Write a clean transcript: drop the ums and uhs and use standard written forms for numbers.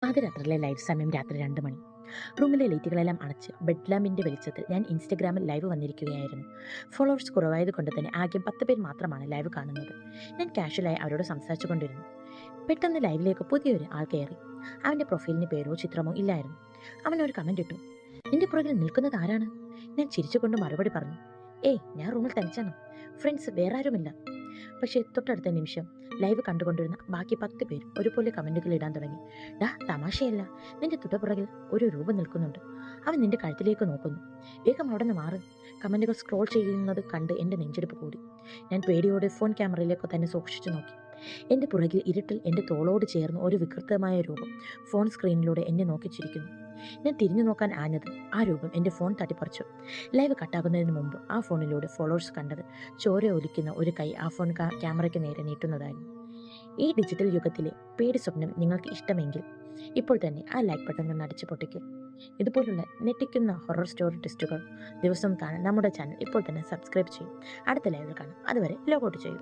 പാതിരാത്രിയിലെ live സമയം രാത്രി 2 മണി. റൂമിലെ ലൈറ്റുകളെല്ലാം അടച്ച് ബെഡ് ലാമ്പിന്റെ വെളിച്ചത്തിൽ ഞാൻ ഇൻസ്റ്റഗ്രാമിൽ ലൈവ് വന്നിരിക്കുകയായിരുന്നു. ഫോളോവേഴ്സ് കുറവായത് കൊണ്ട് തന്നെ ആകെ 10 പേർ മാത്രമാണ് ലൈവ് കാണുന്നത്. ഞാൻ കാഷ്വലായി അവരോട് സംസാരിച്ചു കൊണ്ടിരുന്നു. പെട്ടെന്ന് ലൈവിലേക്ക് പുതിയൊരു ആൾ കയറി. അവന്റെ പ്രൊഫൈലിന് പേരോ ചിത്രമോ ഇല്ലായിരുന്നു. അവൻ ഒരു കമന്റ് ഇട്ടു. നിന്റെ പുറകിൽ നിൽക്കുന്നത് ആരാണ്? ഞാൻ ചിരിച്ചുകൊണ്ട് മറുപടി പറഞ്ഞു. ഏയ്, ഞാൻ റൂമിൽ തനിച്ചാണ്. ഫ്രണ്ട്സ് വേറെ ആരുമില്ല. പക്ഷേ തൊട്ടടുത്ത നിമിഷം ലൈവ് കണ്ടുകൊണ്ടിരുന്ന ബാക്കി 10 പേർ ഒരുപോലെ കമന്റുകൾ ഇടാൻ തുടങ്ങി. ഡാ, തമാശയല്ല, നിന്റെ തുടപുറകിൽ ഒരു രൂപം നിൽക്കുന്നുണ്ട്. അവൻ നിന്റെ കഴുത്തിലേക്ക് നോക്കുന്നു. വേഗം അവിടെ നിന്ന് മാറ്. കമന്റുകൾ സ്ക്രോൾ ചെയ്യുന്നത് കണ്ട് എൻ്റെ നെഞ്ചെടുപ്പ് കൂടി. ഞാൻ പേടിയോടെ ഫോൺ ക്യാമറയിലേക്ക് തന്നെ സൂക്ഷിച്ചു നോക്കി. എൻ്റെ പുറകിൽ ഇരുട്ടിൽ എൻ്റെ തോളോട് ചേർന്ന് ഒരു വികൃതമായ രൂപം ഫോൺ സ്ക്രീനിലൂടെ എന്നെ നോക്കിച്ചിരിക്കുന്നു. ഞാൻ തിരിഞ്ഞു നോക്കാൻ ആഞ്ഞത് ആ രൂപം എൻ്റെ ഫോൺ തട്ടിപ്പറിച്ചു. ലൈവ് കട്ടാകുന്നതിന് മുമ്പ് ആ ഫോണിലൂടെ ഫോളോവേഴ്സ് കണ്ടത് ചോര ഒലിക്കുന്ന ഒരു കൈ ആ ഫോൺ ക്യാമറയ്ക്ക് നേരെ നീട്ടുന്നതായിരുന്നു. ഈ ഡിജിറ്റൽ യുഗത്തിലെ പേടി സ്വപ്നം നിങ്ങൾക്ക് ഇഷ്ടമെങ്കിൽ ഇപ്പോൾ തന്നെ ആ ലൈക്ക് ബട്ടൺ ഒന്ന് അടിച്ചു പൊട്ടിക്കുക. ഇതുപോലുള്ള ഞെട്ടിക്കുന്ന ഹൊറർ സ്റ്റോറി ടെസ്റ്റുകൾ ദിവസം കാണാൻ നമ്മുടെ ചാനൽ ഇപ്പോൾ തന്നെ സബ്സ്ക്രൈബ് ചെയ്യും. അടുത്ത ലൈവിൽ കാണാം. അതുവരെ ലോഗൗട്ട് ചെയ്യൂ.